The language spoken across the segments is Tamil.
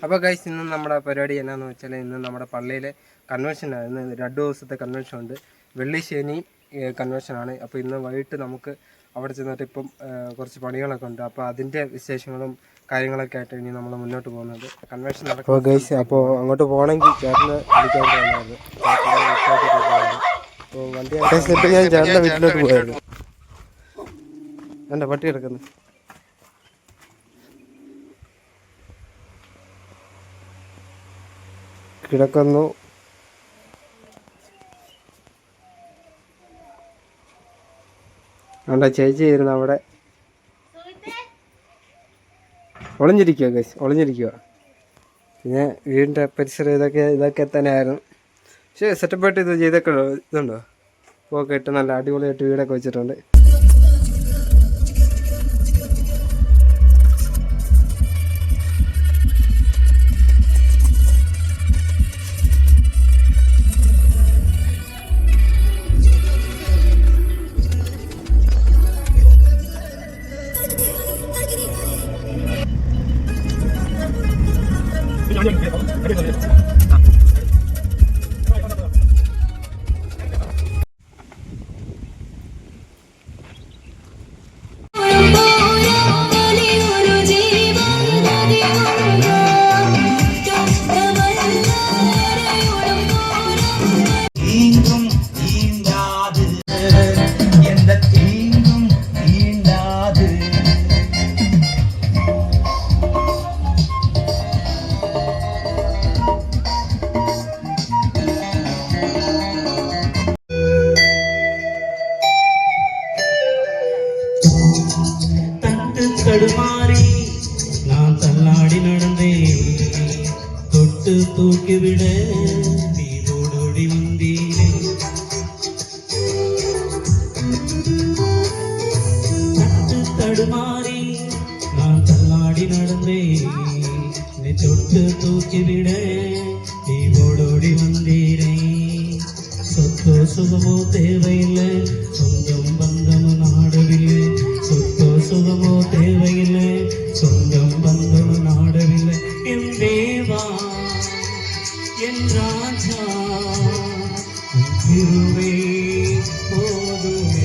അപ്പോൾ ഗൈസ്, ഇന്ന് നമ്മുടെ പരിപാടി എന്നാന്ന് വെച്ചാൽ ഇന്ന് നമ്മുടെ പള്ളിയിലെ കൺവെൻഷനാണ്. ഇന്ന് 2 ദിവസത്തെ കൺവെൻഷൻ ഉണ്ട്. വെള്ളി ശനി കൺവെൻഷനാണ്. അപ്പോൾ ഇന്ന് വൈകിട്ട് നമുക്ക് അവിടെ ചെന്നിട്ട് ഇപ്പം കുറച്ച് പണികളൊക്കെ ഉണ്ട്. അപ്പോൾ അതിൻ്റെ വിശേഷങ്ങളും കാര്യങ്ങളൊക്കെ ആയിട്ട് ഇനി നമ്മൾ മുന്നോട്ട് പോകുന്നത് കൺവെൻഷൻ നടക്കും. അപ്പോൾ ഗൈസ്, അപ്പോൾ അങ്ങോട്ട് പോകണമെങ്കിൽ ചേട്ടന് വിളിക്കാൻ പോകുന്നത്. അപ്പോൾ വണ്ടി സെറ്റ് ഞാൻ ചേട്ടൻ്റെ വീട്ടിലോട്ട് പോയായിരുന്നു. എൻ്റെ പട്ടി കിടക്കുന്നു. കിടക്കുന്നു. അവിടെ ചേച്ചി ഇരുന്ന് അവിടെ ഒളിഞ്ഞിരിക്കുക ഗൈസ്, ഒളിഞ്ഞിരിക്കുക. പിന്നെ വീടിൻ്റെ പരിസരം ഇതൊക്കെ തന്നെ ആയിരുന്നു. പക്ഷേ സെറ്റപ്പായിട്ട് ഇത് ചെയ്തൊക്കെ ഇതുണ്ടോ, ഒക്കെ ഇട്ട് നല്ല അടിപൊളിയായിട്ട് വീടൊക്കെ വെച്ചിട്ടുണ്ട്. தடுமாறி நான் தள்ளாடி நடந்தேன், தொட்டு தூக்கிவிட நீரோடோடி வந்தீரே. தடுமாறி நான் தள்ளாடி நடந்தேன், நீ தொட்டு தூக்கிவிட நீரோடோடி வந்தீரே. சொத்தோ சுகமோ தேவையில்லை, சொந்தம் பந்தம் நாடவில்லை. சொத்தோ சுகமோ தேவையில்லை, சொந்தம் பந்தம் நாடவில்லை. என் தேவா, என் ராஜா, திருவே போதுமே.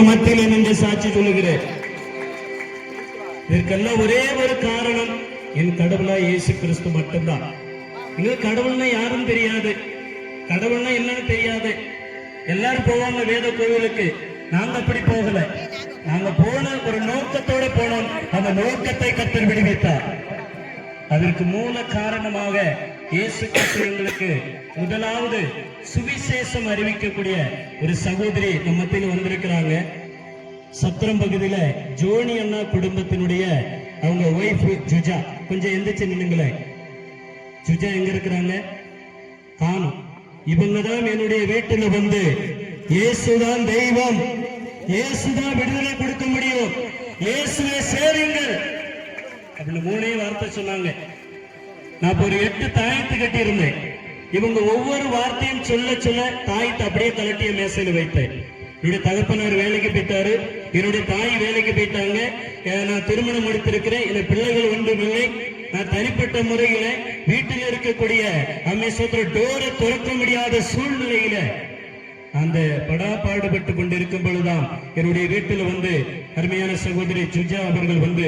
மத்தியில் நின்று சாட்சி சொல்லுகிறேன். இதற்கெல்லாம் ஒரே ஒரு காரணம், என் கடவுளா இயேசு கிறிஸ்து மட்டும்தான். எங்களுக்கு கடவுள்னா யாரும் தெரியாது, கடவுள்னா என்னன்னு தெரியாது. எல்லாரும் போவாங்க வேத கோவிலுக்கு, நாங்க அப்படி போகல. நாங்க போன ஒரு நோக்கத்தோட போனோம். அந்த நோக்கத்தை கர்த்தர் விடுவித்தார். அதற்கு மூல காரணமாக இயேசு கிறிஸ்து எங்களுக்கு முதலாவது சுவிசேஷம் அறிவிக்கக்கூடிய ஒரு சகோதரி நம்ம மத்தியில் வந்திருக்கிறாங்க. சத்திரம் பகுதியில ஜோனி அண்ணா குடும்பத்தினுடைய அவங்க ஒய்ஃப் ஜுஜா. கொஞ்சம் எந்திரிச்சு நின்னுங்களே. ஜுஜா எங்க இருக்கிறாங்க காணும். இவங்கதான் என்னுடைய வீட்டுல வந்து இயேசுதான் தெய்வம், இயேசுதான் விடுதலை கொடுக்க முடியும், இயேசுவை சேருங்கள் அப்படின்னு 3 வார்த்தை சொன்னாங்க. நான் ஒரு 8 தாயத்து கட்டி இருந்தேன். இவங்க ஒவ்வொரு வார்த்தையும் சொல்ல சொல்ல தாயத்தை அப்படியே கலட்டிய மேசையில் வைத்தேன். என்னுடைய தகப்பனார் வேலைக்கு போயிட்டாரு, என்னுடைய தாய் வேலைக்கு போயிட்டாங்க. நான் திருமணம் முடித்திருக்கிறேன், என் பிள்ளைகள் ஒன்றுமில்லை. நான் தனிப்பட்ட முறையில வீட்டில் இருக்கக்கூடிய அம்மை சோத்திர டோரை திறக்க முடியாத சூழ்நிலையில அந்த பாடுபட்டு கொண்டிருக்கும் பொழுதுதான் என்னுடைய வீட்டில் வந்து அருமையான சகோதரி சுஜா அவர்கள் வந்து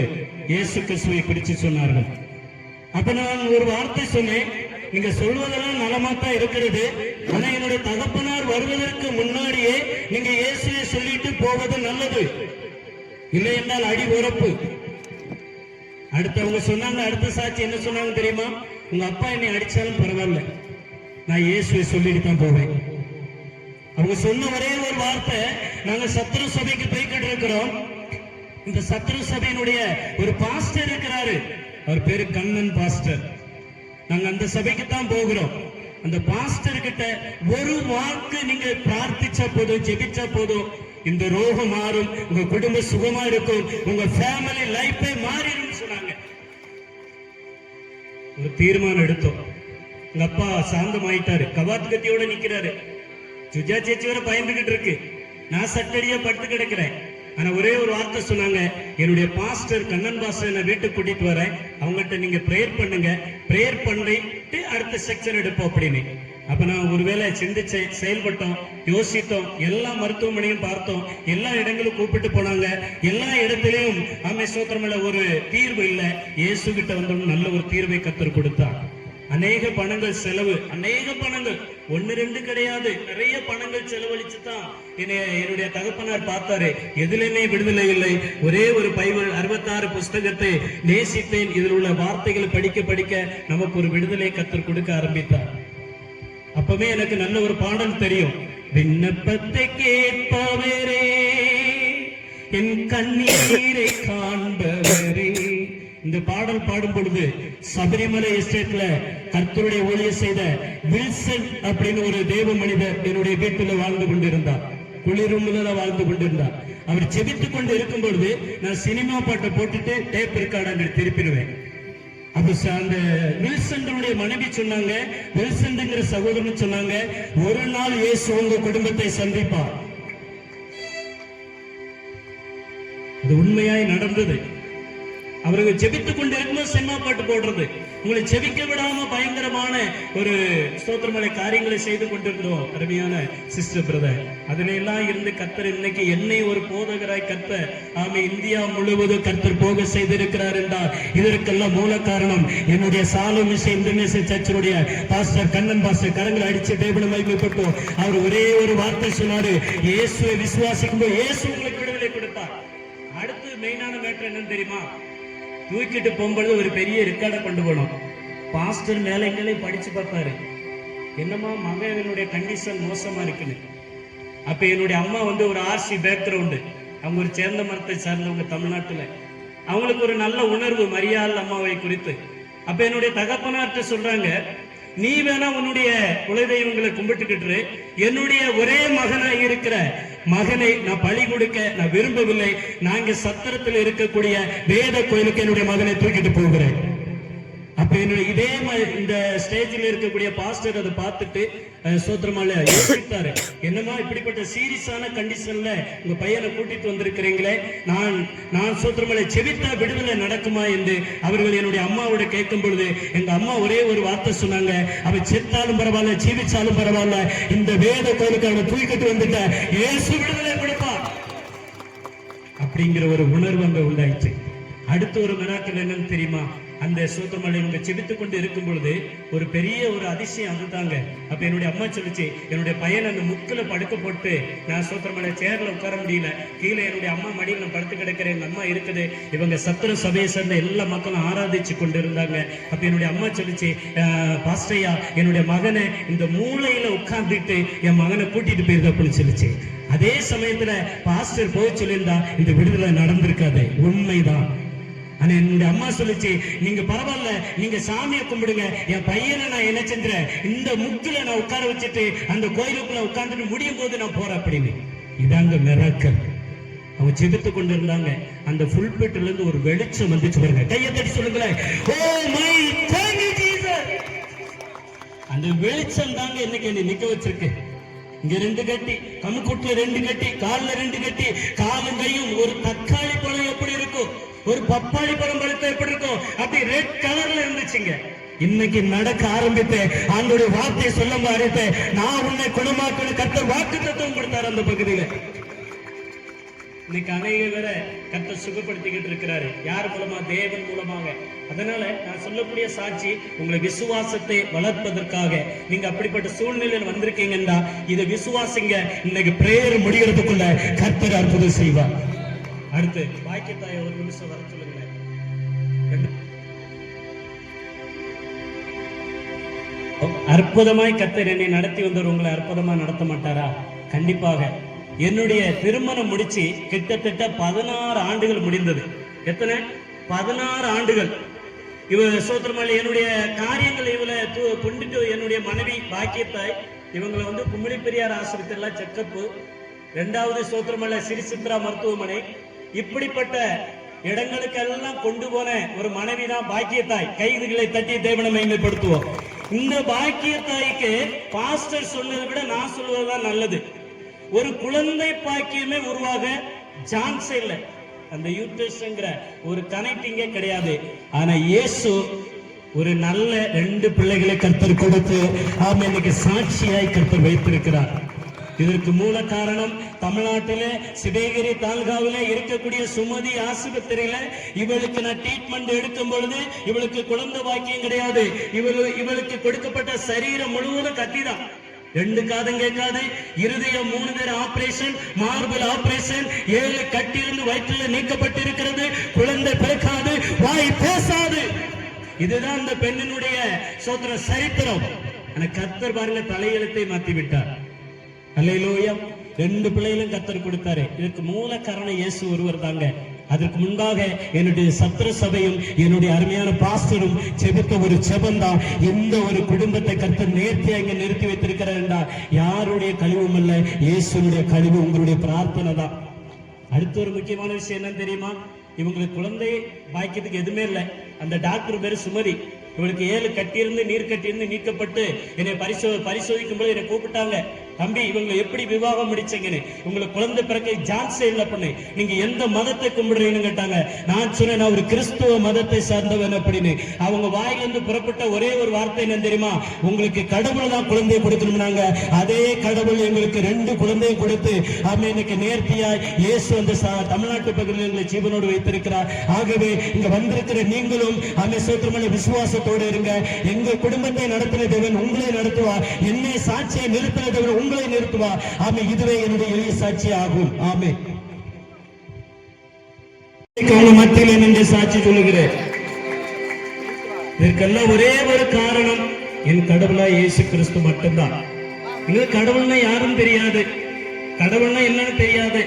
இயேசு கிறிஸ்துவை குறித்து சொன்னார்கள். அப்ப நான் ஒரு வார்த்தை சொன்னேன், நீங்க சொல்வதெல்லாம் நலமாத்தான் இருக்கிறது, ஆனா என்னுடைய தகப்பனார் வருவதற்கு முன்னாடியே நீங்க இயேசுவை சொல்லிட்டு போவது நல்லது, இல்லை என்றால் அடி உறப்பு. அடுத்தவங்க சொன்னாங்க, அடுத்த சாட்சி என்ன சொன்னாங்க தெரியுமா? உங்க அப்பா என்னை அடிச்சாலும் பரவாயில்ல, நான் இயேசுவை சொல்லிட்டு தான் போவேன். அவங்க சொன்ன ஒரே ஒரு வார்த்தை, நாங்க சத்திர சபைக்கு போய்கிட்டு இருக்கிறோம், இந்த சத்திர சபையினுடைய ஒரு பாஸ்டர் இருக்கிறாரு, அவர் பேரு கண்ணன் பாஸ்டர், நாங்க அந்த சபைக்கு தான் போகிறோம், அந்த பாஸ்டர் கிட்ட ஒரு வாக்கு நீங்க பிரார்த்திச்சா போதும், ஜெபிச்சா போதும், இந்த ரோகம் மாறும், உங்க குடும்ப சுகமா இருக்கும், உங்க ஃபேமிலி லைஃபே மாறிடும் சொன்னாங்க. ஒரு தீர்மானம் எடுத்தோம். எங்க அப்பா சாந்தமாயிட்டாரு, கவாத்து கத்தியோட நிக்கிறாரு, சுஜா சேச்சி வர பயந்துகிட்டு இருக்கு, நான் சட்டடியா படுத்து கிடக்கிறேன். ஆனா ஒரே ஒரு வார்த்தை சொன்னாங்க, என்னுடைய பாஸ்டர் கண்ணன் பாஸ்டர் என்ன வீட்டுக்கு கூட்டிட்டு வரேன், அவங்ககிட்ட நீங்க பிரேயர் பண்ணுங்க, பிரேயர் பண்ணிட்டு அடுத்த செக்ஷன் எடுப்போம் அப்படின்னு. அப்ப நான் ஒருவேளை சிந்திச்சு செயல்பட்டோம், யோசித்தோம், எல்லா மருத்துவமனையும் பார்த்தோம், எல்லா இடங்களும் கூப்பிட்டு போனாங்க, எல்லா இடத்திலையும் ஆமே சோத்திரமல்ல ஒரு தீர்வு இல்லை. இயேசு கிட்ட வந்து நல்ல ஒரு தீர்வை கத்தர் கொடுத்தார். அநேக பணங்கள் செலவு, அநேக பணங்கள், 1-2 கிடையாது, நிறைய பணங்கள் செலவழிச்சுதான் என்னுடைய தகப்பனார் பார்த்தாரு. எதிலுமே விடுதலை இல்லை. ஒரே ஒரு பைபிள் 66 புஸ்தகத்தை நேசித்தேன், இதில் உள்ள வார்த்தைகள் படிக்க படிக்க நமக்கு ஒரு விடுதலை கத்தர் கொடுக்க ஆரம்பித்தார். அப்பவே எனக்கு நல்ல ஒரு பாடல் தெரியும், விண்ணப்பத்தை கேட்பவரே, என் கண்ணீரை காண்பவரே. இந்த பாடல் பாடும் பொழுது சபரிமலை எஸ்டேட்ல கர்த்தருடைய ஊழியர் செய்த வில்சன் அப்படின்னு ஒரு தேவ மனிதர் என்னுடைய வீட்டில் வாழ்ந்து கொண்டிருந்தார், குளிர்ல வாழ்ந்து கொண்டிருந்தார். அவர் ஜெபித்துக் கொண்டு இருக்கும் பொழுது நான் சினிமா பாட்டை போட்டுட்டு டேப் ரெக்கார்டு திருப்பிடுவேன். அப்ப அந்த வில்சனுடைய மனைவி சொன்னாங்க, வில்சன்ங்கிற சகோதரன் சொன்னாங்க, ஒரு நாள் இயேசு உங்க குடும்பத்தை சந்திப்பார். அது உண்மையாய் நடந்தது. அவர்கள் ஜெபித்துக் கொண்டு இருக்கும்போது சினிமா பாட்டு போடுறது, உங்களை ஜெபிக்க விடாம பயங்கரமான ஒரு ஸ்தோத்திரமலை காரியங்களை செய்து கொண்டிருந்தோம். அருமையான சிஸ்டர் பிரதர், அதுல எல்லாம் இருந்து கர்த்தர் இன்னைக்கு என்னை ஒரு போதகராய் கர்த்தர் ஆமே இந்தியா முழுவதும் கர்த்தர் போக செய்திருக்கிறார் என்றால் இதற்கெல்லாம் மூல காரணம் என்னுடைய சாலம் இன்டர்நேஷனல் சர்ச்சினுடைய பாஸ்டர் கண்ணன் பாஸ்டர். கரங்களை அடிச்சு டேபிள் மகிமைப்பட்டோம். அவர் ஒரே ஒரு வார்த்தை சொன்னாரு, இயேசுவை விசுவாசிக்கும் போது இயேசு உங்களுக்கு விடுதலை கொடுத்தார். அடுத்து மெயினான மேட்டர் என்னன்னு தெரியுமா? தூக்கிட்டு போகும்பொழுது ஒரு பெரிய ரெக்கார்டை கொண்டு போனோம். பாஸ்டர் மேல எங்களே படிச்சு பார்த்தாரு, என்னமா மகனுடைய கண்டிஷன் மோசமா இருக்குன்னு. அப்ப என்னுடைய அம்மா வந்து ஒரு ஆர்சி பேக்ரவுண்டு, அவங்க ஒரு சேர்ந்த மரத்தை சார்ந்தவங்க தமிழ்நாட்டுல, அவங்களுக்கு ஒரு நல்ல உணர்வு மரியாள் அம்மாவை குறித்து. அப்ப என்னுடைய தகப்பனார்ட்ட சொல்றாங்க, நீ வேணா உன்னுடைய குலதெய்வங்களை கும்பிட்டுக்கிட்டு, என்னுடைய ஒரே மகனாய் இருக்கிற மகனை நான் பலி கொடுக்க நான் விரும்பவில்லை, நாங்க சத்திரத்தில் இருக்கக்கூடிய வேத கோயிலுக்கு என்னுடைய மகனை தூக்கிட்டு போகிறேன். அப்ப என்னுடைய இதே இந்த ஸ்டேஜில் இருக்கக்கூடிய பாஸ்டர் அதை பார்த்துட்டு சோத்திரமால யோசித்தாரு, என்னமா இப்படிப்பட்ட சீரியஸான கண்டிஷன்ல உங்க பையனை கூட்டிட்டு வந்திருக்கிறீங்களே, நான் சோத்திரமால செவித்தா விடுதலை நடக்குமா என்று அவர்கள் என்னுடைய அம்மாவோட கேட்கும் பொழுது எங்க அம்மா ஒரே ஒரு வார்த்தை சொன்னாங்க, அவ செத்தாலும் பரவாயில்ல ஜீவிச்சாலும் பரவாயில்ல, இந்த வேத கோயிலுக்கு அவனை தூக்கிட்டு வந்துட்ட இயேசு விடுதலை கொடுப்பார் அப்படிங்கிற ஒரு உணர்வு அங்க உண்டாயிடுச்சு. அடுத்த ஒரு மிராக்கிள் என்னன்னு தெரியுமா? அந்த சோத்திரமலை இவங்க செபித்துக் கொண்டு இருக்கும் பொழுது ஒரு பெரிய ஒரு அதிசயம் அதுதாங்க. அப்ப என்னுடைய அம்மா சொல்லிச்சு, என்னுடைய பையன் அந்த முக்குல படுக்க போட்டு நான் சோத்திரமலை சேர்ல உட்கார முடியல, கீழே என்னுடைய அம்மா மடியில் நான் படுத்து கிடக்கிறேன், எங்க அம்மா இருக்குது. இவங்க சத்திர சபையை சேர்ந்த எல்லா மக்களும் ஆராதிச்சு கொண்டு இருந்தாங்க. அப்ப என்னுடைய அம்மா சொல்லிச்சு, பாஸ்டையா என்னுடைய மகனை இந்த மூளையில உட்கார்ந்துட்டு என் மகனை கூட்டிட்டு போயிருக்க அப்படின்னு சொல்லிச்சு. அதே சமயத்துல பாஸ்டர் போய் சொல்லியிருந்தா இந்த விடுதலை நடந்திருக்காது. உண்மைதான். ஆனா என்னுடைய அம்மா சொல்லிச்சு, நீங்க பரவாயில்ல, நீங்க சாமியை கும்பிடுங்க, என் பையனை நான் என்ன செஞ்சேன், இந்த முக்குல நான் உட்கார வச்சுட்டு அந்த கோயிலுக்குள்ள உட்கார்ந்துட்டு முடியும் போது நான் போறேன் அப்படின்னு. இதாங்க மிராக்கிள். அவங்க ஜெபித்து கொண்டு இருந்தாங்க. அந்த புல்பிட்ல இருந்து ஒரு வெளிச்சம் வந்துச்சு பாருங்க. கையை தட்டி சொல்லுங்களேன், oh my thank you Jesus. அந்த வெளிச்சம் தாங்க இன்னைக்கு என்னை நிக்க வச்சிருக்கு. இங்க 2 கட்டி, கண்ணுக்குட்டில 2 கட்டி, காலில் 2 கட்டி, காலும் கையும் ஒரு தக்காளி பழம் எப்படி இருக்கும், ஒரு பப்பாளி பழம் பழுத்த எப்படி இருக்கும், அப்படி ரெட் கலர்ல இருந்துச்சுங்க. இன்னைக்கு நடக்க ஆரம்பித்தேன். ஆண்டோடைய வார்த்தையை சொல்ல ஆரம்பித்தேன். நான் உன்னை குணமாக்கணும் கர்த்தர் வாக்குத்தத்தம் கொடுத்தார் அந்த பகுதியில. இன்னைக்கு அநேக பேரை கர்த்தர் சுகப்படுத்திக்கிட்டு இருக்கிறாரு. யார் மூலமா? தேவன் மூலமாக. அதனால நான் சொல்லக்கூடிய சாட்சி உங்களை விசுவாசத்தை வளர்ப்பதற்காக. நீங்க அப்படிப்பட்ட சூழ்நிலையில் வந்திருக்கீங்கன்னா இதை விசுவாசிங்க. இன்னைக்கு பிரேயர் முடிகிறதுக்குள்ள கர்த்தர் அற்புதம் செய்வார். அடுத்து பாக்கியத்தாய் ஒரு நிமிஷம் வர சொல்லுங்களேன். அற்புதமாய் கர்த்தர் என்னை நடத்தி வந்தவர் உங்களை அற்புதமா நடத்த மாட்டாரா? கண்டிப்பாக. என்னுடைய திருமணம் முடிச்சு கிட்டத்தட்ட 16 ஆண்டுகள் முடிந்தது. எத்தனை? 16 ஆண்டுகள். இவ சோத்திரமல்ல என்னுடைய காரியங்கள் இவளை கொண்டுட்டு என்னுடைய மனைவி பாக்கியத்தாய் இவங்களை வந்து கும்மிடி பெரியார் ஆஸ்பத்திரியில செக்கப்பு, 2வது சோத்திரமல்ல ஸ்ரீ சித்ரா மருத்துவமனை, இப்படிப்பட்ட இடங்களுக்கெல்லாம் கொண்டு போன ஒரு மனைவி தான் பாக்கியத்தாய். கைதுகளை தட்டி தேவனை மேன்மைப்படுத்துவோம். இந்த பாக்கியத்தாய்க்கு பாஸ்டர் சொன்னதை விட நான் சொல்வதுதான் நல்லது. ஒரு குழந்தை பாக்கியமே உருவாக சான்ஸ் இல்லை. அந்த யூட்ரஸ்ங்கிற ஒரு கனெக்டிங்கே கிடையாது. ஆனா இயேசு ஒரு நல்ல 2 பிள்ளைகளை கர்த்தர் கொடுத்து இன்னைக்கு சாட்சியாய் கர்த்தர் வைத்திருக்கிறார். இதற்கு மூல காரணம் தமிழ்நாட்டிலே சிவகிரி தாலுகாவில இருக்கக்கூடிய சுமதி ஆஸ்பத்திரியில இவளுக்கு நான் ட்ரீட்மெண்ட் எடுக்கும் பொழுது இவளுக்கு குழந்தை பாக்கியம் கிடையாது. இவளுக்கு கொடுக்கப்பட்ட சரீரம் முழுவதும் கத்திதான். 2 காதும் கேட்காது, இருதயம் 3 தடவை ஆபரேஷன், மார்பல் ஆபரேஷன், 7 கட்டிலிருந்து வயிற்றில் நீக்கப்பட்டிருக்கிறது. குழந்தை பிறக்காது, வாய் பேசாது. இதுதான் அந்த பெண்ணினுடைய சோத்திர சரித்திரம். ஆனா கர்த்தர் பாருங்க தலையெழுத்தை மாத்தி விட்டார். அல்லேலூயா. 2 பிள்ளைகளும் கர்த்தர் கொடுத்தாரு. இதற்கு மூல காரணம் இயேசு ஒருவர் தாங்க. அதற்கு முன்பாக என்னுடைய சத்திர சபையும் என்னுடைய அருமையான பாஸ்டரும் செபித்த ஒரு செபம் தான் எந்த ஒரு குடும்பத்தை கர்த்தர் நேர்த்தியா இங்க நிறுத்தி வைத்திருக்கிறார் என்றால் யாருடைய கழிவும் அல்ல, இயேசுடைய கழிவு உங்களுடைய பிரார்த்தனை தான். அடுத்த ஒரு முக்கியமான விஷயம் என்ன தெரியுமா? இவங்களுக்கு குழந்தை பாய்க்கிறதுக்கு எதுவுமே இல்லை. அந்த டாக்டர் பேரு சுமதி. இவளுக்கு 7 கட்டியிருந்து நீர் கட்டியிருந்து நீக்கப்பட்டு என்னை பரிசோதிக்கும் போது என்னை கூப்பிட்டாங்க. தம்பி, இவங்களை எப்படி விவாகம் முடிச்சீங்கன்னு. உங்களுக்கு குழந்தை பிறக்க சான்ஸே இல்லை பண்ணு. நீங்க எந்த மதத்தை கும்பிடுறீங்கன்னு கேட்டாங்க. நான் சொன்னேன் நான் ஒரு கிறிஸ்துவ மதத்தை சார்ந்தவன் அப்படின்னு. அவங்க வாயிலிருந்து புறப்பட்ட ஒரே ஒரு வார்த்தை என்ன தெரியுமா? உங்களுக்கு கடவுள் தான் குழந்தையை கொடுக்கணும்னாங்க. அதே கடவுள் எங்களுக்கு 2 குழந்தையை கொடுத்து இன்னைக்கு நேர்த்தியா இயேசு அந்த தமிழ்நாட்டு பகுதியில் எங்களை ஜீவனோடு வைத்திருக்கிறார். ஆகவே இங்க வந்திருக்கிற நீங்களும் சோத்திரமான விசுவாசத்தோடு இருங்க. எங்க குடும்பத்தை நடத்தின தேவன் உங்களை நடத்துவார். என்னை சாட்சியை நிறுத்தின தேவன் உங்களை நிறுத்துவார். ஆமே, இதுவே என்னுடைய எளிய சாட்சி ஆகும். ஆமே, மத்தியில் நின்று சாட்சி சொல்லுகிறேன். இதற்கெல்லாம் ஒரே ஒரு காரணம், என் கடவுளா இயேசு கிறிஸ்து மட்டும்தான். எங்களுக்கு கடவுள்னா யாரும் தெரியாது, கடவுள்னா என்னன்னு தெரியாது.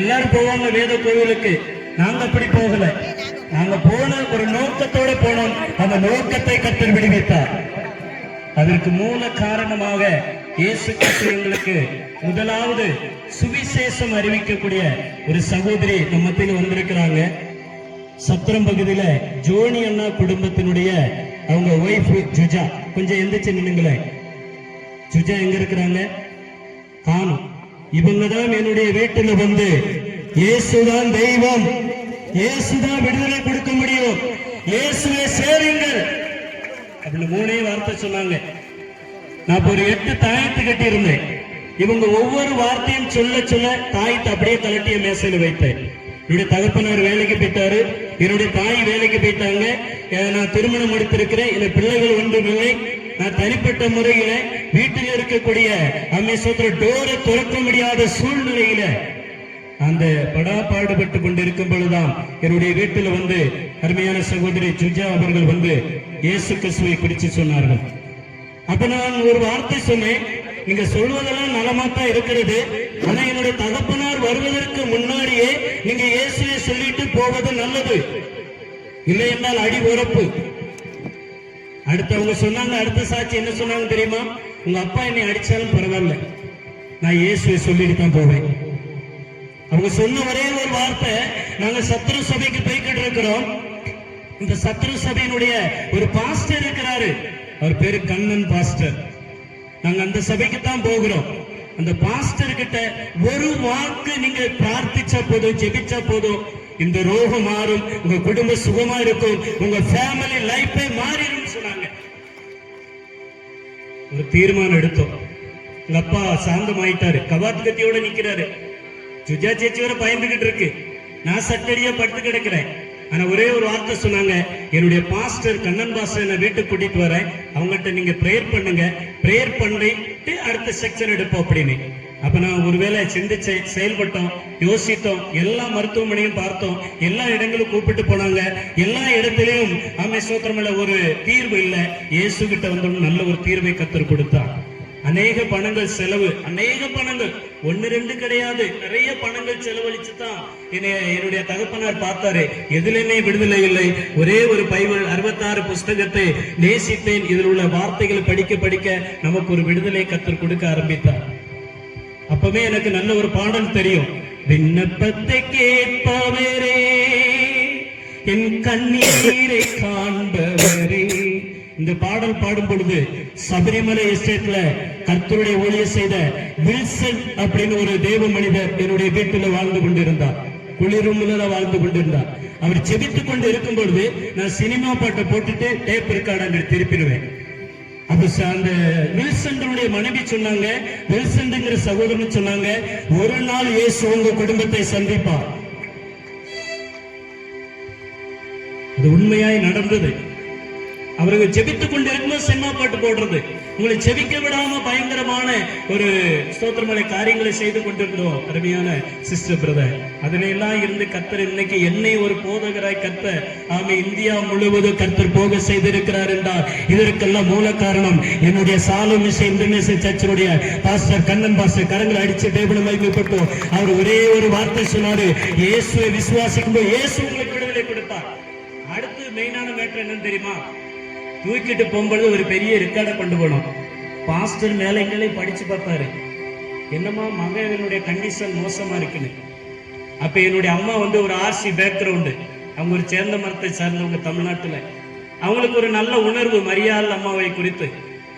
எல்லாரும் போவாங்க வேத கோவிலுக்கு. நாங்க அப்படி போகல. நாங்க போன ஒரு நோக்கத்தோட போனோம். அந்த நோக்கத்தை கர்த்தர் விடுவித்தார். அதற்கு மூல காரணமாக இயேசு கிறிஸ்து எங்களுக்கு முதலாவது சுவிசேஷம் அறிவிக்கக்கூடிய ஒரு சகோதரி நம்ம மத்தியில் வந்திருக்கிறாங்க. சத்திரம் பகுதியில ஜோனி அண்ணா குடும்பத்தினுடைய அவங்க ஒய்ஃப் ஜுஜா. கொஞ்சம் எந்திரிச்சு நின்னுங்களே. ஜுஜா எங்க இருக்கிறாங்க? காணும். இவங்கதான் என்னுடைய வீட்டுல வந்து இயேசுதான் தெய்வம், இயேசுதான் விடுதலை கொடுக்க முடியும், இயேசுவை சேருங்கள் அப்படின்னு 3 வார்த்தை சொன்னாங்க. நான் ஒரு 8 தாயத்து கட்டி இருந்தேன். இவங்க ஒவ்வொரு வார்த்தையும் சொல்ல சொல்ல தாயத்தை அப்படியே கலட்டிய மேசையில வைத்தேன். என்னுடைய தகப்பனார் வேலைக்கு போயிட்டாரு, என்னுடைய தாய் வேலைக்கு போயிட்டாங்க. நான் திருமணம் முடித்திருக்கிறேன். என் பிள்ளைகள் ஒன்றுமில்லை. நான் தனிப்பட்ட முறையில வீட்டில் இருக்கக்கூடிய டோரை திறக்க முடியாத சூழ்நிலையில அந்த படாபாடுபட்டு கொண்டிருக்கும் பொழுதுதான் என்னுடைய வீட்டில் வந்து அருமையான சகோதரி ஜுஜா அவர்கள் வந்து இயேசு கிறிஸ்துவை குறித்து சொன்னார்கள். அப்ப நான் ஒரு வார்த்தை சொன்னேன், நீங்க சொல்வதெல்லாம் நலமாத்தான் இருக்கிறது. ஆனா என்னுடைய தகப்பனார் வருவதற்கு முன்னாடியே நீங்க இயேசுவை சொல்லிட்டு போவது நல்லது, இல்லை என்றால் அடி உறப்பு. அடுத்தவங்க சொன்னாங்க. அடுத்த சாட்சி என்ன சொன்னாங்க தெரியுமா? உங்க அப்பா என்னை அடிச்சாலும் பரவாயில்ல, நான் இயேசுவை சொல்லிட்டு தான் போவேன். அவங்க சொன்ன ஒரே ஒரு வார்த்தை, நாங்க சத்ரு சபைக்கு போய்கிட்டு இருக்கிறோம். இந்த சத்ரு சபையினுடைய ஒரு பாஸ்டர் இருக்கிறாரு, அவர் பேரு கண்ணன் பாஸ்டர். நாங்க அந்த சபைக்கு தான் போகிறோம். அந்த பாஸ்டர் கிட்ட ஒரு வாக்கு நீங்க பிரார்த்திச்சா போதும், ஜெபிச்சா போதும், இந்த ரோகம் மாறும், உங்க குடும்ப சுகமா இருக்கும், உங்க ஃபேமிலி லைஃபே மாறிடும் சொன்னாங்க. ஒரு தீர்மானம் எடுத்தோம். எங்க அப்பா சாந்தமாயிட்டாரு, கவாத்து கத்தியோட நிக்கிறாரு. சுஜா சேச்சி வர பயந்துகிட்டு இருக்கு, நான் சட்டடியா படுத்து கிடக்கிறேன். ஆனா ஒரே ஒரு வார்த்தை சொன்னாங்க, என்னுடைய பாஸ்டர் கண்ணன் பாஸ்டர் என்ன வீட்டுக்கு கூட்டிட்டு வரேன், அவங்ககிட்ட நீங்க பிரேயர் பண்ணுங்க, பிரேயர் பண்ணிட்டு அடுத்த செக்ஷன் எடுப்போம் அப்படின்னு. அப்ப நான் ஒருவேளை சிந்திச்சு செயல்பட்டோம், யோசித்தோம், எல்லா மருத்துவமனையும் பார்த்தோம், எல்லா இடங்களும் கூப்பிட்டு போனாங்க, எல்லா இடத்திலையும் ஆமே சோத்திரமல்ல ஒரு தீர்வு இல்லை. இயேசு கிட்ட வந்து நல்ல ஒரு தீர்வை கத்தர் கொடுத்தார். அநேக பணங்கள் செலவு, அநேக பணங்கள், 1-2 கிடையாது, நிறைய பணங்கள் செலவழிச்சுதான் என்னுடைய தகப்பனார் பார்த்தாரு. எதிலுமே விடுதலை இல்லை. ஒரே ஒரு பைபிள் 66 புஸ்தகத்தை நேசித்தேன், இதில் உள்ள வார்த்தைகளை படிக்க படிக்க நமக்கு ஒரு விடுதலை கத்தர் கொடுக்க ஆரம்பித்தார். அப்பவே எனக்கு நல்ல ஒரு பாடல் தெரியும், விண்ணப்பத்தை கேட்பவரே, என் கண்ணீரை காண்பவரே. இந்த பாடல் பாடும் பொழுது சபரிமலை எஸ்டேட்ல கர்த்தருடைய ஊழியர் செய்த வில்சன் அப்படின்னு ஒரு தேவ மனிதர் என்னுடைய வீட்டில் வாழ்ந்து கொண்டிருந்தார், குளிர்முல வாழ்ந்து கொண்டிருந்தார். அவர் செபித்துக் கொண்டு இருக்கும் பொழுது நான் சினிமா பாட்டை போட்டுட்டு டேப் ரெக்கார்ட் அங்க திருப்பிடுவேன். அப்ப அந்த வில்சனுடைய மனைவி சொன்னாங்க, வில்சன்ங்கிற சகோதரன் சொன்னாங்க, ஒரு நாள் இயேசு உங்க குடும்பத்தை சந்திப்பார். அது உண்மையாய் நடந்தது. அவர்கள் ஜெபித்துக் கொண்டிருக்கும்போது சினிமா பாட்டு போடுறது, உங்களை ஜெபிக்க விடாம பயங்கரமான ஒரு ஸ்தோத்திரமலை காரியங்களை செய்து கொண்டிருந்தோம். அருமையான சிஸ்டர் பிரதர், அதுல எல்லாம் இருந்து கர்த்தர் இன்னைக்கு என்னை ஒரு போதகராய் கர்த்தர் ஆமே இந்தியா முழுவதும் கர்த்தர் போக செய்திருக்கிறார் என்றால் இதற்கெல்லாம் மூல காரணம் என்னுடைய சாலம் இன்டர்நேஷனல் சர்ச்சினுடைய பாஸ்டர் கண்ணன் பாஸ்டர். கரங்களை அடிச்சு டேபிள் மகிமைப்பட்டோம். அவர் ஒரே ஒரு வார்த்தை சொன்னாரு, இயேசுவை விசுவாசிக்கும் போது இயேசு உங்களுக்கு விடுதலை கொடுப்பார். அடுத்து மெயினான மேட்டர் என்னன்னு தெரியுமா? தூக்கிட்டு போகும்போது ஒரு பெரிய ரெக்கார்டை கொண்டு போனோம். பாஸ்டர் மேல எங்களை படிச்சு பார்த்தாரு, என்னமா மகனுடைய கண்டிஷன் மோசமா இருக்குன்னு. அப்ப என்னுடைய அம்மா வந்து ஒரு ஆர்சி பேக்ரவுண்டு, அவங்க ஒரு சேர்ந்த மரத்தை சார்ந்தவங்க தமிழ்நாட்டுல, அவங்களுக்கு ஒரு நல்ல உணர்வு மரியாள் அம்மாவை குறித்து.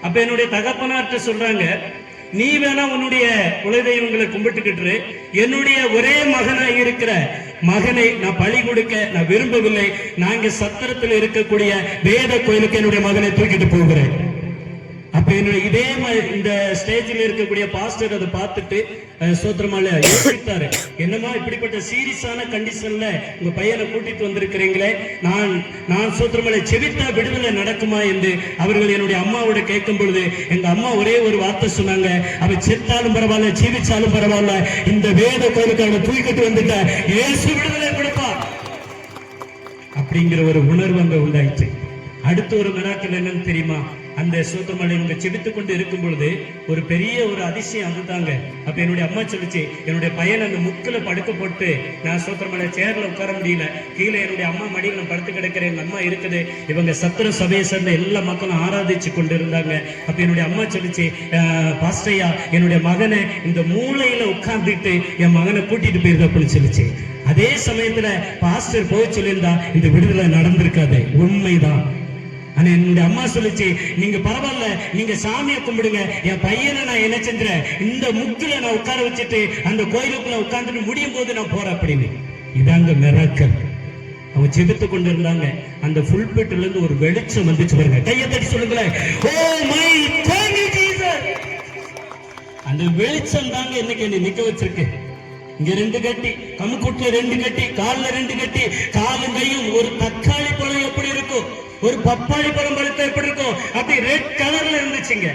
அப்ப என்னுடைய தகப்பனார்ட்ட சொல்றாங்க, நீ வேணா உன்னுடைய குலதெய்வங்களை கும்பிட்டுக்கிட்டு என்னுடைய ஒரே மகனாய் இருக்கிற மகனை நான் பலி கொடுக்க நான் விரும்பவில்லை, நாங்க சத்திரத்தில் இருக்கக்கூடிய வேத கோயிலுக்கு என்னுடைய மகனை தூக்கிட்டு போகிறேன். அப்ப என்னுடைய இதே இந்த ஸ்டேஜில் இருக்கக்கூடிய பாஸ்டர் அதை பார்த்துட்டு சோத்திரமால யோசித்தாரு, என்னமா இப்படிப்பட்ட சீரியஸான கண்டிஷன்ல உங்க பையனை கூட்டிட்டு வந்திருக்கிறீங்களே, நான் சோத்திரமால செவித்தா விடுதலை நடக்குமா என்று அவர்கள் என்னுடைய அம்மாவோட கேட்கும் பொழுது எங்க அம்மா ஒரே ஒரு வார்த்தை சொன்னாங்க, அவன் செத்தாலும் பரவாயில்ல ஜீவிச்சாலும் பரவாயில்ல, இந்த வேத கோயிலுக்கு அவனை தூக்கிட்டு வந்துட்ட இயேசு விடுதலை கொடுப்பார் அப்படிங்கிற ஒரு உணர்வு அங்க உண்டாயிடுச்சு. அடுத்து ஒரு மிராக்கிள் என்னன்னு தெரியுமா? அந்த சோத்திரமலை இவங்க செபித்துக் கொண்டு இருக்கும் பொழுது ஒரு பெரிய ஒரு அதிசயம் அதுதாங்க. அப்ப என்னுடைய அம்மா சொல்லிச்சு, என்னுடைய பையன் அந்த முக்கில படுக்க போட்டு நான் சோத்திரமலை சேர்ல உட்கார முடியல, கீழே என்னுடைய அம்மா மடியில் நான் படுத்து கிடக்கிறேன், எங்க அம்மா இருக்குது. இவங்க சத்திர சபையை சேர்ந்த எல்லா மக்களும் ஆராதிச்சு கொண்டு இருந்தாங்க. அப்ப என்னுடைய அம்மா சொல்லிச்சு, பாஸ்டையா என்னுடைய மகனை இந்த மூளையில உட்கார்ந்துட்டு என் மகனை கூட்டிட்டு போயிருக்க அப்படின்னு சொல்லிச்சு. அதே சமயத்துல பாஸ்டர் போய் சொல்லியிருந்தா இந்த விடுதலை நடந்திருக்காது. உண்மைதான். ஆனா என்னுடைய அம்மா சொல்லிச்சு, நீங்க பரவாயில்ல, நீங்க சாமியை கும்பிடுங்க, என் பையனை நான் என்ன செஞ்சேன், இந்த முக்கில நான் உட்கார வச்சுட்டு அந்த கோயிலுக்குள்ள உட்கார்ந்துட்டு முடியும் போது நான் போறேன் அப்படின்னு. இதாங்க மிராக்கிள். அவங்க ஜெபித்துக் கொண்டு இருந்தாங்க. அந்த புல்பிட்ல இருந்து ஒரு வெளிச்சம் வந்துச்சு பாருங்க. கையை தட்டி சொல்லுங்களேன், ஓ மை காட் ஜீசஸ். அந்த வெளிச்சம் தாங்க இன்னைக்கு என்னை நிக்க வச்சிருக்கு. இங்க 2 கட்டி, கமுக்குட்ல 2 கட்டி, கால்ல 2 கட்டி, காலும் கையும் ஒரு தக்காளி பழம் எப்படி இருக்கும், ஒரு பப்பாளி பழம் பழுத்த எப்படி இருக்கும், அப்படி ரெட் கலர்ல இருந்துச்சுங்க.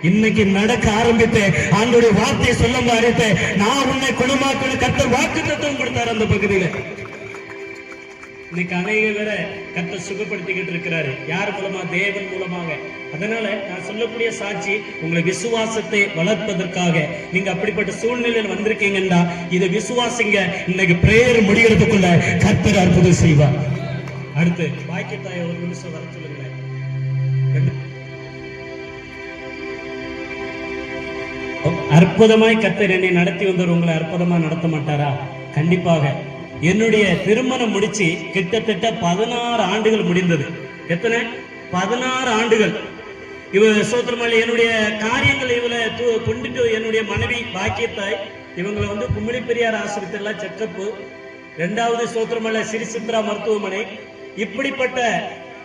இன்னைக்கு நடக்க ஆரம்பித்து ஆண்டோடைய வார்த்தையை சொல்ல ஆரம்பித்து நான் உன்னை குணமாக்கணும் கர்த்தர் வாக்குத்தத்தம் கொடுத்தார் அந்த பகுதியில. இன்னைக்கு அநேக பேரை கர்த்தர் சுகப்படுத்திக்கிட்டு இருக்கிறாரு. யார் மூலமா? தேவன் மூலமாக. அதனால நான் சொல்லக்கூடிய சாட்சி உங்களை விசுவாசத்தை வளர்ப்பதற்காக. நீங்க அப்படிப்பட்ட சூழ்நிலையில் வந்திருக்கீங்கன்னா இதை விசுவாசிங்க. இன்னைக்கு பிரேயர் முடிகிறதுக்குள்ள கர்த்தர் அற்புதம் செய்வார். அடுத்து பாக்கியத்தாய் ஒரு நிமிஷம் வர சொல்லுங்களேன். அற்புதமாய் கர்த்தர் என்னை நடத்தி வந்தவர் உங்களை அற்புதமா நடத்த மாட்டாரா? கண்டிப்பாக. என்னுடைய திருமணம் முடிச்சு கிட்டத்தட்ட 16 ஆண்டுகள் முடிந்தது. எத்தனை? 16 ஆண்டுகள். இவ சோத்திரமலை என்னுடைய காரியங்கள் இவளை கொண்டுட்டு என்னுடைய மனைவி பாக்கியத்தாய் இவங்களை வந்து கும்மிடி பெரியார் ஆஸ்பத்திரியில செக்கப்பு, 2வது சோத்திரமலை ஸ்ரீ சித்ரா மருத்துவமனை, இப்படிப்பட்ட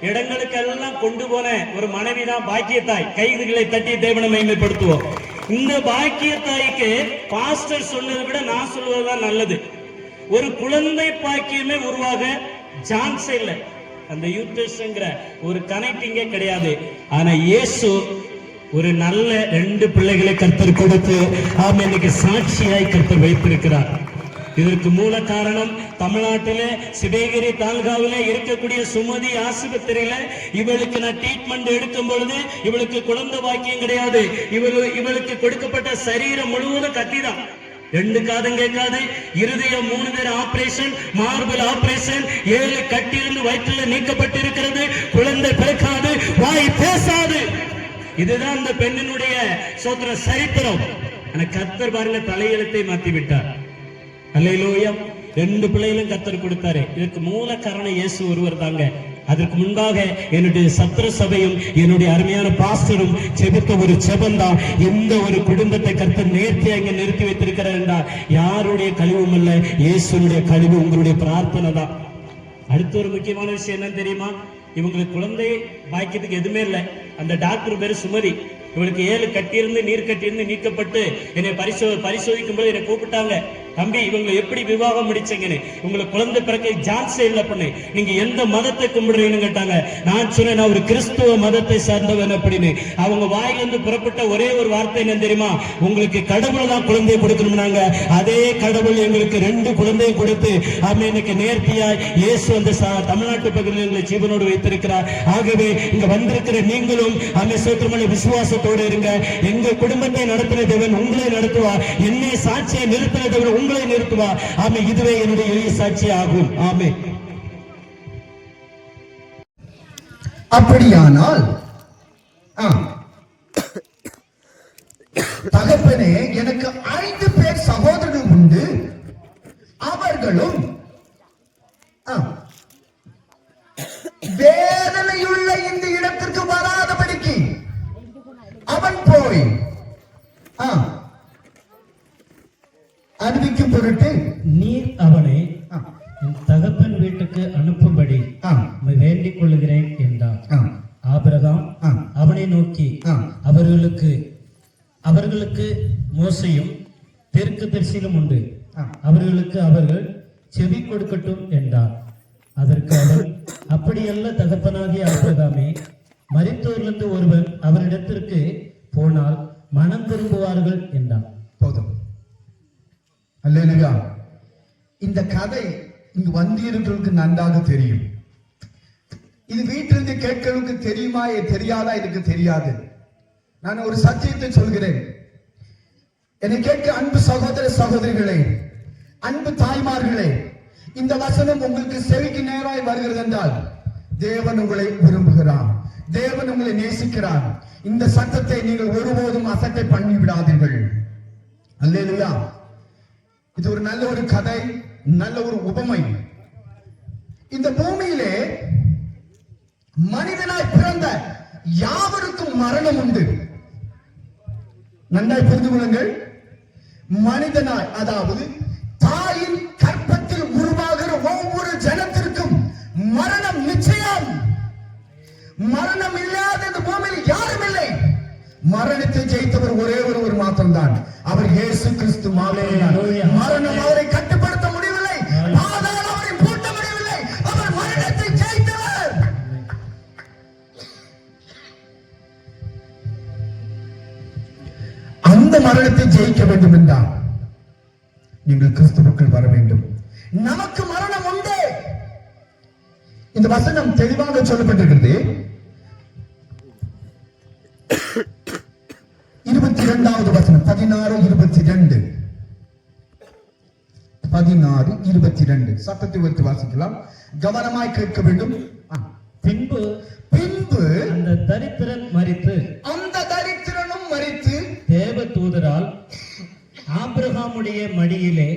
இடங்களுக்கெல்லாம் கொண்டு போன ஒரு மனைவிதான் பாக்கியத்தாய். கைதுகளை தட்டி தேவனை மகிமைப்படுத்துவோம். இந்த பாக்கியத்தாய்க்கு பாஸ்டர் சொன்னதை விட நான் சொல்வதுதான் நல்லது. ஒரு குழந்தை பாக்கியமே உருவாக சான்ஸ் இல்லை. அந்த யூட்ரஸ்ங்கிற ஒரு கனெக்டிங்கே கிடையாது. ஆனா இயேசு ஒரு நல்ல 2 பிள்ளைகளை கர்த்தர் கொடுத்து இன்னைக்கு சாட்சியாய் கர்த்தர் வைத்திருக்கிறார். இதற்கு மூல காரணம் தமிழ்நாட்டிலே சிவகிரி தாலுகாவிலே இருக்கக்கூடிய சுமதி ஆஸ்பத்திரியில இவளுக்கு நான் ட்ரீட்மெண்ட் எடுக்கும் பொழுது இவளுக்கு குழந்தை பாக்கியம் கிடையாது. இவளுக்கு கொடுக்கப்பட்ட சரீரம் முழுவதும் கத்திதான். 2 காதும் கேட்காது, இருதயம் 3 தடவை ஆபரேஷன், மார்பிள் ஆபரேஷன், 7 கட்டிலிருந்து வயிற்றில் நீக்கப்பட்டிருக்கிறது. குழந்தை பிறக்காது, வாய் பேசாது. இதுதான் அந்த பெண்ணினுடைய சோத்திர சரித்திரம். ஆனா கர்த்தர் பாருங்க தலையெழுத்தை மாத்தி விட்டார். அல்லேலூயா. 2 பிள்ளைகளும் கர்த்தர் கொடுத்தாரு. இதற்கு மூல காரணம் இயேசு ஒருவர் தாங்க. அதற்கு முன்பாக என்னுடைய சத்திர சபையும் என்னுடைய அருமையான பாஸ்டரும் செபித்த ஒரு செபந்தான் எந்த ஒரு குடும்பத்தை கர்த்தர் நேர்த்தியா இங்க நிறுத்தி வைத்திருக்கிறார் என்றால் யாருடைய கழிவும் அல்ல, இயேசுடைய கழிவு உங்களுடைய பிரார்த்தனை தான். அடுத்த ஒரு முக்கியமான விஷயம் என்னன்னு தெரியுமா? இவங்களுக்கு குழந்தை பாக்கியத்துக்கு எதுவுமே இல்லை. அந்த டாக்டர் பேரு சுமதி. இவளுக்கு 7 கட்டியிருந்து நீர் கட்டியிருந்து நீக்கப்பட்டு என்னை பரிசோதிக்கும் போது என்னை கூப்பிட்டாங்க. தம்பி, இவங்களை எப்படி விவாகம் முடிச்சீங்கன்னு. உங்களுக்கு குழந்தை பிறக்க சான்ஸே இல்லை பண்ணு. நீங்க எந்த மதத்தை கும்பிடுறீங்கன்னு கேட்டாங்க. நான் சொன்னேன், நான் ஒரு கிறிஸ்துவ மதத்தை சார்ந்தவன் அப்படின்னு. அவங்க வாயிலிருந்து புறப்பட்ட ஒரே ஒரு வார்த்தை என்ன தெரியுமா? உங்களுக்கு கடவுள் தான் குழந்தையை கொடுக்கணும்னாங்க. அதே கடவுள் எங்களுக்கு 2 குழந்தையை கொடுத்து எனக்கு நேர்த்தியாய் இயேசு அந்த தமிழ்நாட்டு பகுதியில் எங்களை ஜீவனோடு வைத்திருக்கிறார். ஆகவே இங்க வந்திருக்கிற நீங்களும் சோத்திரமான விசுவாசத்தோடு இருங்க. எங்க குடும்பத்தை நடத்தின தேவன் உங்களை நடத்துவார். என்னை சாட்சியை நிறுத்தின தேவன் உங்களை நிறுத்துவார். ஆமே, இதுவே என்னுடைய எளிய சாட்சி ஆகும். ஆமே. அப்படியானால் தகப்பனே, எனக்கு 5 பேர் சகோதரர்கள் உண்டு. அவர்களும் வேதனையுள்ள இந்த இடத்திற்கு வராதபடிக்கு அவன் போய் அறிவிக்கும் பொருட்டு நீர் அவனை தகப்பன் வீட்டுக்கு அனுப்பும்படி வேண்டிக் கொள்கிறேன் என்றார். ஆபிரகாம் அவனை நோக்கி அவர்களுக்கு மோசையும் தீர்க்கதரிசியும் உண்டு, அவர்களுக்கு அவர்கள் செவி கொடுக்கட்டும் என்றார். அதற்கு அவர், அப்படியல்ல தகப்பனாகிய ஆபிரகாமே, மரித்தோரிலிருந்து ஒருவன் அவரிடத்திற்கு போனால் மனம் திரும்புவார்கள் என்றார். போதும். அல்லேலூயா. இந்த கதை இங்கு வந்திருக்கிறவர்களுக்கு நன்றாக தெரியும். இது வீட்டிலிருந்து கேட்கிறவங்களுக்கு தெரியுமா தெரியாதா எனக்கு தெரியாது. நான் ஒரு சத்தியத்தை சொல்கிறேன். என்னை கேட்க அன்பு சகோதர சகோதரிகளே, அன்பு தாய்மார்களே, இந்த வசனம் உங்களுக்கு செவிக்கு நேராய் வருகிறது என்றால் தேவன் உங்களை விரும்புகிறார், தேவன் உங்களை நேசிக்கிறார். இந்த சத்தத்தை நீங்கள் ஒருபோதும் அசட்டை பண்ணி விடாதீர்கள். அல்லேலூயா. இது ஒரு நல்ல ஒரு கதை, நல்ல ஒரு உபமை. இந்த பூமியிலே மனிதனாய் பிறந்த யாவருக்கும் மரணம் உண்டு. நன்றாய் புரிந்து கொள்ளுங்கள். மனிதனாய், அதாவது தாயின் கற்பத்தில் உருவாகிற ஒவ்வொரு ஜனத்திற்கும் மரணம் நிச்சயம். மரணம் இல்லாத இந்த பூமியில் யாரும் இல்லை. மரணத்தை ஜெயித்தவர் ஒரே ஒருவர் மாத்திரம்தான், அவர் இயேசு கிறிஸ்து. மரணம் அவரை கட்டுப்படுத்த முடியவில்லை, பாதாளம் அவரை பூட்ட முடியவில்லை. அவர் மரணத்தை ஜெயித்தவர். அந்த மரணத்தை ஜெயிக்க வேண்டும் என்றால் நீங்கள் கிறிஸ்துவுக்குள் வர வேண்டும். நமக்கு மரணம் உண்டு. இந்த வசனம் தெளிவாக சொல்லப்பட்டிருக்கிறது. 22வது வசனம் 16:22. 16:22 சத்தத்தை வைத்து வாசிக்கலாம். கவனமாய் கேட்க வேண்டும். பின்பு அந்த தரித்திரனும் மரித்து தேவ தூதரால் ஆபிரகாமுடைய மடியிலே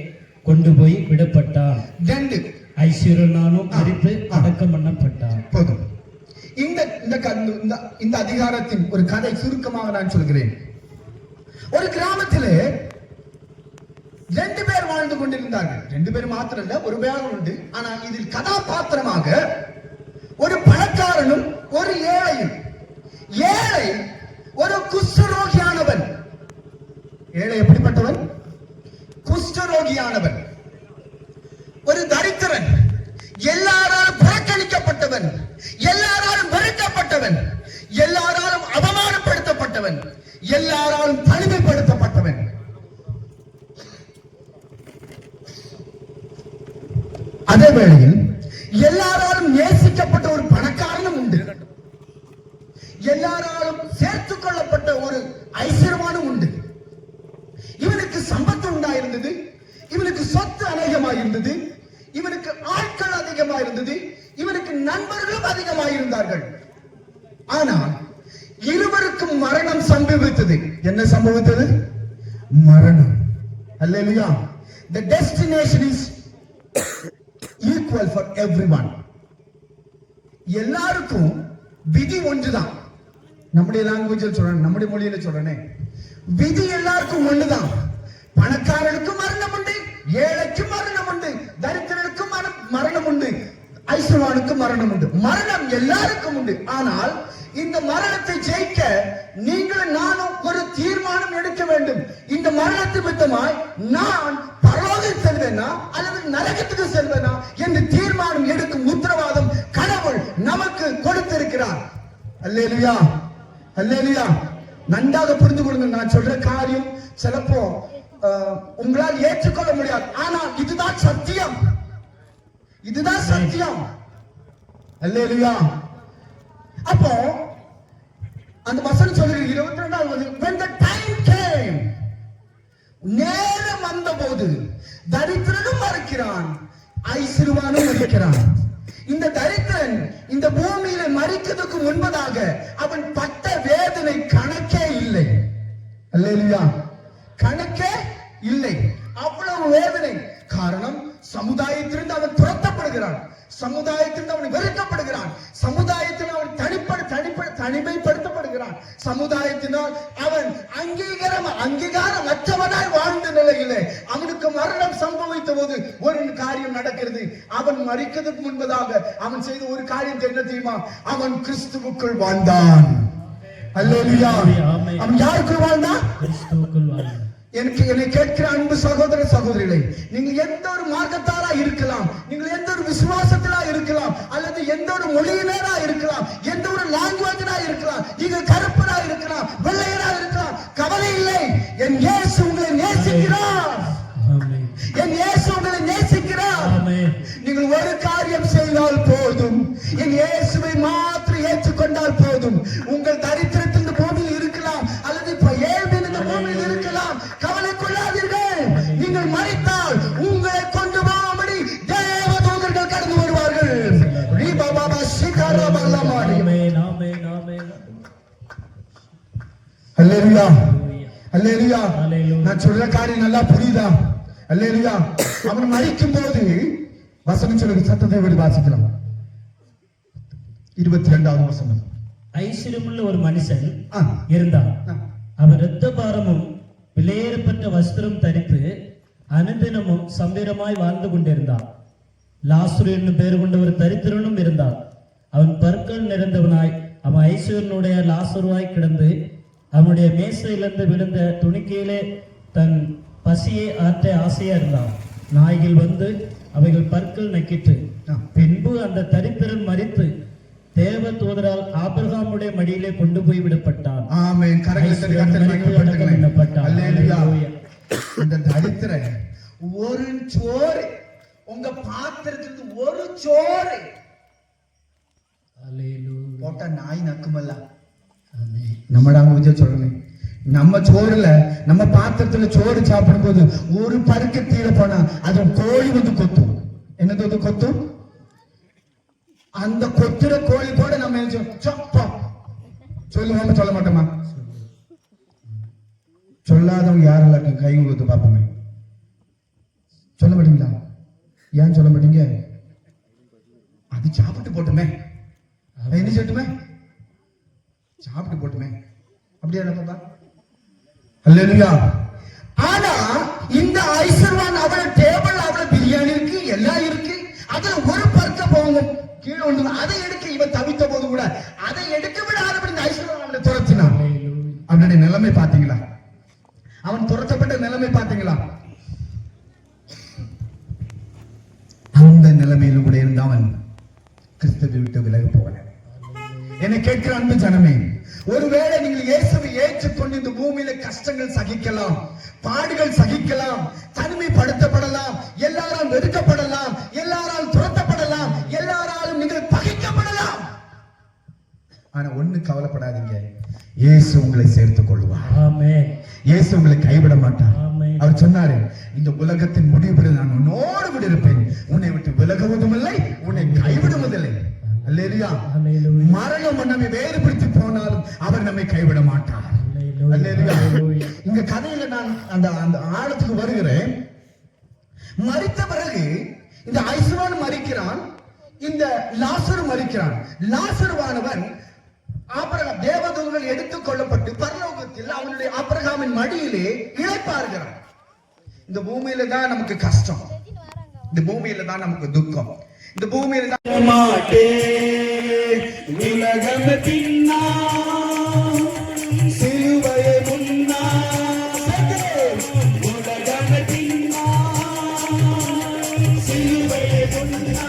கொண்டு போய் விடப்பட்டார். 2 ஐஸ்வர்யனானும் மரித்து அடக்கம் பண்ணப்பட்டார். போதும். இந்த அதிகாரத்தின் ஒரு கதை சுருக்கமாக நான் சொல்கிறேன். ஒரு கிராமத்திலே 2 பேர் வாழ்ந்து கொண்டிருந்தார்கள். 2 பேர் மாத்திரம் இல்ல, ஒரு பேர் உண்டு. ஆனால் இதில் கதாபாத்திரமாக ஒரு பணக்காரனும் ஒரு ஏழையும். ஏழை ஒரு குஷ்டரோகியானவன். ஏழை எப்படிப்பட்டவன்? குஷ்டரோகியானவன். ஒரு தரித்திரன், எல்லாராலும் புறக்கணிக்கப்பட்டவன், எல்லாராலும் வெறுக்கப்பட்டவன், எல்லாராலும் அவமானப்படுத்தப்பட்டவன், எல்லாராலும் தனிமைப்படுத்தப்பட்டவன். அதே வேளையில் எல்லாராலும் நேசிக்கப்பட்ட ஒரு பணக்காரனும் உண்டு. எல்லாராலும் சேர்த்துக் கொள்ளப்பட்ட ஒரு ஐஸ்வர்யவானும் உண்டு. இவனுக்கு சம்பத்து உண்டாயிருந்தது, இவனுக்கு சொத்து அதிகமாயிருந்தது, இவனுக்கு ஆட்கள் அதிகமாயிருந்தது, இவனுக்கு நண்பர்களும் அதிகமாயிருந்தார்கள். ஆனால் இருவருக்கும் மரணம் சம்பவித்தது. என்ன சம்பவித்தது? மரணம். அல்லேலூயா. The destination is equal for everyone. எல்லாருக்கும் விதி ஒன்றுதான். நம்முடைய லாங்குவேஜில் சொல்றேன், நம்முடைய மொழியில சொல்றேனே, விதி எல்லாருக்கும் ஒண்ணுதான். பணக்காரனுக்கும் மரணம் உண்டு, ஏழைக்கும் மரணம் உண்டு, தரித்திரனுக்கும் மரணம் உண்டு, ஐஸ்வர்யவானுக்கும் மரணம் உண்டு. மரணம் எல்லாருக்கும் உண்டு. ஆனால் இந்த மரணத்தை ஜெயிக்க நீங்கள் நானும் ஒரு தீர்மானம் எடுக்க வேண்டும். இந்த மரணத்து மித்தமாய் நான் பரலோகம் செல்வேனா அல்லது நரகத்துக்கு செல்வேனா என்று தீர்மானம் எடுக்கும் உத்தரவாதம் கடவுள் நமக்கு கொடுத்திருக்கிறார். அல்லேலூயா, அல்லேலூயா. நன்றாக புரிந்து கொள்ளுங்க. நான் சொல்ற காரியம் சிலப்போ உங்களால் ஏற்றுக்கொள்ள முடியாது. ஆனால் இதுதான் சத்தியம், இதுதான் சத்தியம். அல்லேலூயா. அப்போ அந்த வசனம் சொல்லுது 22வது, when the time came, நேரம் வந்தபோது தரித்திரனும் மரிக்கிறான், ஐஸ்வர்யவானும் மரிக்கிறான். இந்த தரித்திரன் இந்த பூமியில மரிக்கிறதுக்கு முன்பதாக அவன் பட்ட வேதனை கணக்கே இல்லை. அல்லேலூயா. கணக்கே இல்லை. அவ்வளவு வேதனை. காரணம், சமுதாயத்திலிருந்து அவன் துரத்தப்படுகிறான், சமுதாயத்திலிருந்து அவன் வெறுக்கப்படுகிறான், சமுதாயத்தில் அவன் தனிமைப்படுத்தப்படுகிறான், சமுதாயத்தினால் அவன் அங்கீகாரமற்றவனாய் வாழ்ந்த நிலையிலே அவனுக்கு மரணம் சம்பவித்த போது ஒரு காரியம் நடக்கிறது. அவன் மரிக்கிறதுக்கு முன்பதாக அவன் செய்த ஒரு காரியம் என்ன தெரியுமா? அவன் கிறிஸ்துவுக்குள் வாழ்ந்தான். அல்லேலூயா. அவன் யாருக்குள் வாழ்ந்தான்? கிறிஸ்துவுக்குள் வாழ்ந்தான். என்னை கேட்கிற அன்பு சகோதர சகோதரிகளே, நீங்கள் எந்த ஒரு மார்க்கத்தாரா இருக்கலாம், நீங்கள் எந்த ஒரு விசுவாசத்திலா இருக்கலாம், அல்லது எந்த ஒரு மொழியினரா இருக்கலாம், எந்த ஒரு லாங்குவேஜா இருக்கலாம், நீங்கள் கருப்பரா இருக்கலாம், வெள்ளையரா இருக்கலாம், கவலை இல்லை. என் இயேசு உங்களை நேசிக்கிறார். என் இயேசு உங்களை நேசிக்கிறார். நீங்கள் ஒரு காரியம் செய்தால் போதும், என் இயேசுவை மாத்திரம் ஏற்றுக்கொண்டால் போதும். உங்கள் தரித்திரத்தில் இந்த பூமியில் இருக்கலாம், அல்லது இப்ப ஏழ்மையில் இந்த பூமியில் இருக்கலாம், கவலை கொள்ளாதீர்கள். நீங்கள் மரித்தால் உங்களை கொண்டு போகும்படி தேவதூதர்கள் கடந்து வருவார்கள். அல்லேலூயா, அல்லேலூயா. நான் சொல்ற காரியம் நல்லா புரியுதா? அல்லேலூயா. அவன் மரிக்கும் போது வசனம் சொல்லுங்க, சத்தத்தை விட வாசிக்கலாம். 22வது வசனம். ஐஸ்வர்யமுள்ள ஒரு மனுஷன் இருந்தான். அவன் இரத்த பாரமும் விலையேறப்பட்ட வஸ்திரம் தரித்து அனுதினமும் சம்பீரமாய் வாழ்ந்து கொண்டிருந்தான். லாசரு என்னும் பெயர் கொண்ட ஒரு தரித்திரனும் இருந்தான். அவன் பற்கள் நிறைந்தவனாய் அவன் ஐஸ்வர்யனுடைய லாசருவாய் கிடந்து அவனுடைய மேசையிலிருந்து விழுந்த துணிக்கையிலே தன் பசியை ஆற்ற ஆசையா இருந்தான். நாய்கள் வந்து அவைகள் பற்கள் நக்கிட்டு பின்பு அந்த தரித்திரன் மரித்து தேவ தூதரால் ஆபிரகாமுடைய மடியிலே கொண்டு போய் விடப்பட்டான். ஆமென். இந்த தரித்திரன் ஒரு சோறு, உங்க பாத்திரத்துக்கு ஒரு சோறு போட்டா நாய் நக்குமல்ல. நம்மடா முடிஞ்ச சொல்றேன், நம்ம சோறுல நம்ம பாத்திரத்துல சோறு சாப்பிடும் போது ஒரு பருக்க கீழே போனா அது கோழி வந்து கொத்தும். என்னது வந்து கொத்தும்? அந்த கொத்துற கோழி கூட நம்ம சொல்லுவோம், சொல்ல மாட்டோமா? சொல்லாதவங்க யாரெல்லாம் இருக்கு கை கொடுத்து பார்ப்போமே. சொல்ல மாட்டீங்களா? ஏன் சொல்ல மாட்டீங்க? அது சாப்பிட்டு போட்டுமே, என்ன சொல்லட்டுமே, சாப்பிட்டு போட்டுமே. அப்படியா நம்ம? அல்லேலூயா. ஆனா இந்த ஐஸ்வர்யவான் அவள டேபிள், அவள பிரியாணி இருக்கு, எல்லாம் இருக்கு, அதுல ஒரு பருக்க அவங்க கீழே விழுந்து அதை எடுக்க இவன் தவித்த போது கூட அதை எடுக்க விடாதபடி இந்த ஐஸ்வர்யம் அவனை துரத்தினான். அவனுடைய நிலைமை பாத்தீங்களா? அவன் துரத்தப்பட்ட நிலைமை பாத்தீங்களா? அந்த நிலைமையில கூட இருந்த அவன் கிறிஸ்துவை விட்டு விலகி போகல. என்னை கேட்கிற அன்பு ஜனமே, ஒருவேளை நீங்கள் இயேசுவை ஏற்றுக்கொண்டு இந்த பூமியில கஷ்டங்கள் சகிக்கலாம், பாடுகள் சகிக்கலாம், தனிமைப்படுத்தப்படலாம், எல்லாரால் வெறுக்கப்படலாம், எல்லாரால் துரத்தப்படலாம், எல்லாராலும் நீங்கள் பகைக்கப்படலாம். ஆனா ஒண்ணு கவலைப்படாதீங்க, இயேசு உங்களை சேர்த்துக் கொள்வார். ஆமென். இயேசு உங்களை கைவிட மாட்டார். ஆமென். அவர் சொன்னாரு, இந்த உலகத்தின் முடிவு நான் உன்னோடு கூட இருப்பேன், உன்னை விட்டு விலகுவதும் இல்லை, உன்னை கைவிடுவதில்லை. அல்லேலூயா. மரணம் நம்மை வேறுபடுத்தி போனாலும் அவர் நம்மை கைவிட மாட்டார். அல்லேலூயா. இந்த கதையில நான் அந்த அந்த ஆழத்துக்கு வருகிறேன். மரித்த பிறகு இந்த ஐஸ்வரன் மரிக்கிறான், இந்த லாசரு மரிக்கிறான். லாசருவானவன் ஆபிரகாம் தேவதூதர்கள் எடுத்துக் கொள்ளப்பட்டு பரலோகத்தில் அவனுடைய ஆபிரகாமின் மடியிலே இளைப்பாறுகிறான். இந்த பூமியில தான் நமக்கு கஷ்டம், இந்த பூமியில தான் நமக்கு துக்கம், இந்த பூமியில தான் மாட்டே உலகம் பின்னா சிலுவையை முன்னா உலகம் பின்னா சிலுவையை முன்னா